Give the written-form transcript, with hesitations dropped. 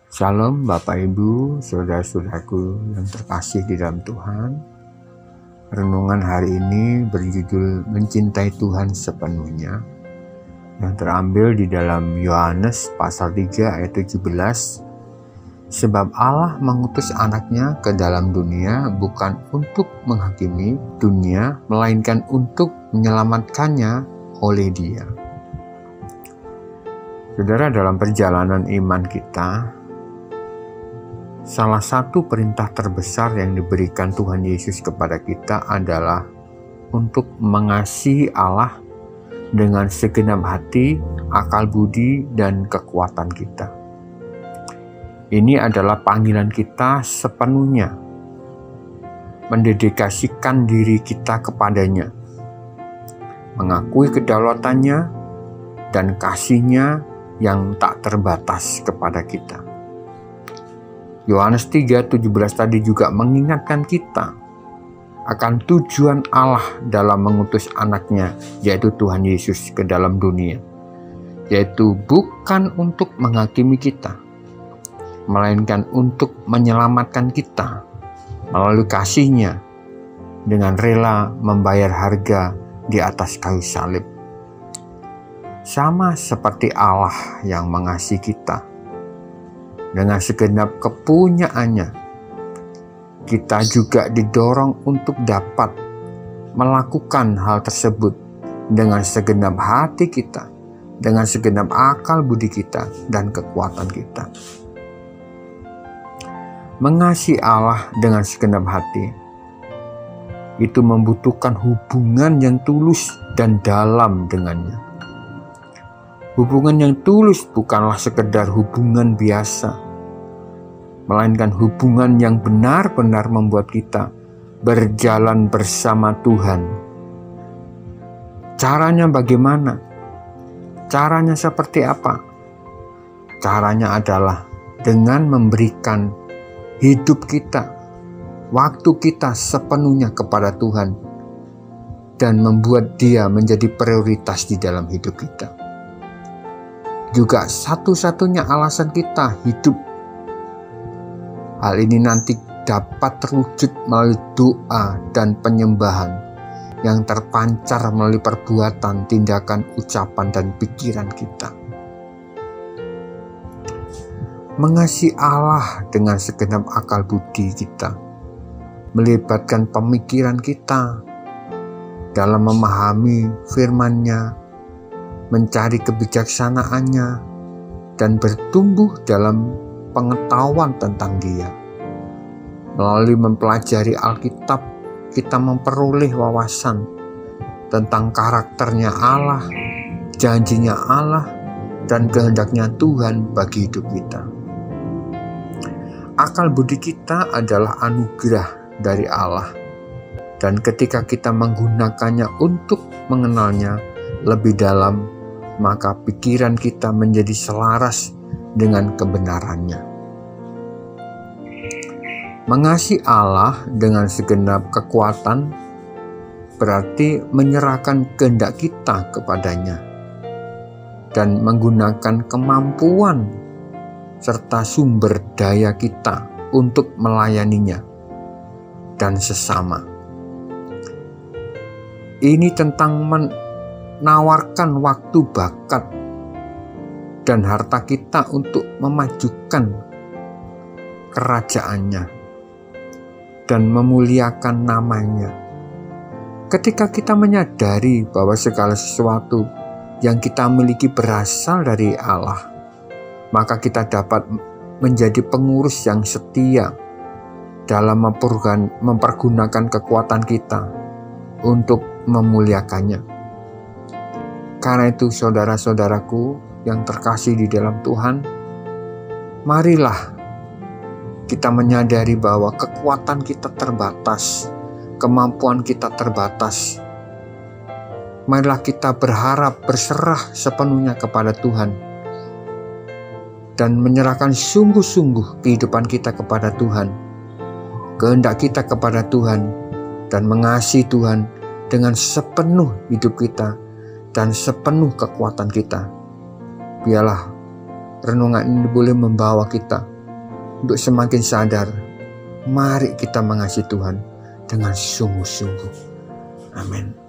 Shalom Bapak Ibu, saudara-saudaraku yang terkasih di dalam Tuhan. Renungan hari ini berjudul Mencintai Tuhan Sepenuhnya, yang terambil di dalam Yohanes pasal 3 ayat 17. Sebab Allah mengutus anaknya ke dalam dunia bukan untuk menghakimi dunia, melainkan untuk menyelamatkannya oleh Dia. Saudara, dalam perjalanan iman kita, salah satu perintah terbesar yang diberikan Tuhan Yesus kepada kita adalah untuk mengasihi Allah dengan segenap hati, akal budi, dan kekuatan kita. Ini adalah panggilan kita sepenuhnya, mendedikasikan diri kita kepadanya, mengakui kedaulatannya dan kasih-Nya yang tak terbatas kepada kita. Yohanes 3:17 tadi juga mengingatkan kita akan tujuan Allah dalam mengutus anaknya, yaitu Tuhan Yesus ke dalam dunia, yaitu bukan untuk menghakimi kita, melainkan untuk menyelamatkan kita melalui kasih-Nya dengan rela membayar harga di atas kayu salib. Sama seperti Allah yang mengasihi kita dengan segenap kepunyaannya, kita juga didorong untuk dapat melakukan hal tersebut dengan segenap hati kita, dengan segenap akal budi kita, dan kekuatan kita. Mengasihi Allah dengan segenap hati itu membutuhkan hubungan yang tulus dan dalam dengannya. Hubungan yang tulus bukanlah sekedar hubungan biasa, melainkan hubungan yang benar-benar membuat kita berjalan bersama Tuhan. Caranya bagaimana? Caranya seperti apa? Caranya adalah dengan memberikan hidup kita, waktu kita sepenuhnya kepada Tuhan, dan membuat Dia menjadi prioritas di dalam hidup kita. Juga satu-satunya alasan kita hidup. Hal ini nanti dapat terwujud melalui doa dan penyembahan yang terpancar melalui perbuatan, tindakan, ucapan, dan pikiran kita. Mengasihi Allah dengan segenap akal budi kita melibatkan pemikiran kita dalam memahami firman-Nya, mencari kebijaksanaannya, dan bertumbuh dalam pengetahuan tentang Dia. Melalui mempelajari Alkitab, kita memperoleh wawasan tentang karakternya Allah, janjinya Allah, dan kehendaknya Tuhan bagi hidup kita. Akal budi kita adalah anugerah dari Allah, dan ketika kita menggunakannya untuk mengenalnya lebih dalam, maka pikiran kita menjadi selaras dengan kebenarannya. Mengasihi Allah dengan segenap kekuatan berarti menyerahkan kehendak kita kepadanya dan menggunakan kemampuan serta sumber daya kita untuk melayaninya dan sesama. Ini tentang menawarkan waktu, bakat, dan harta kita untuk memajukan kerajaan-Nya dan memuliakan nama-Nya. Ketika kita menyadari bahwa segala sesuatu yang kita miliki berasal dari Allah, maka kita dapat menjadi pengurus yang setia dalam mempergunakan kekuatan kita untuk memuliakannya. Karena itu, saudara-saudaraku yang terkasih di dalam Tuhan, marilah kita menyadari bahwa kekuatan kita terbatas, kemampuan kita terbatas. Marilah kita berharap, berserah sepenuhnya kepada Tuhan, dan menyerahkan sungguh-sungguh kehidupan kita kepada Tuhan, kehendak kita kepada Tuhan, dan mengasihi Tuhan dengan sepenuh hidup kita dan sepenuh kekuatan kita. Biarlah renungan ini boleh membawa kita untuk semakin sadar. Mari kita mengasihi Tuhan dengan sungguh-sungguh. Amin.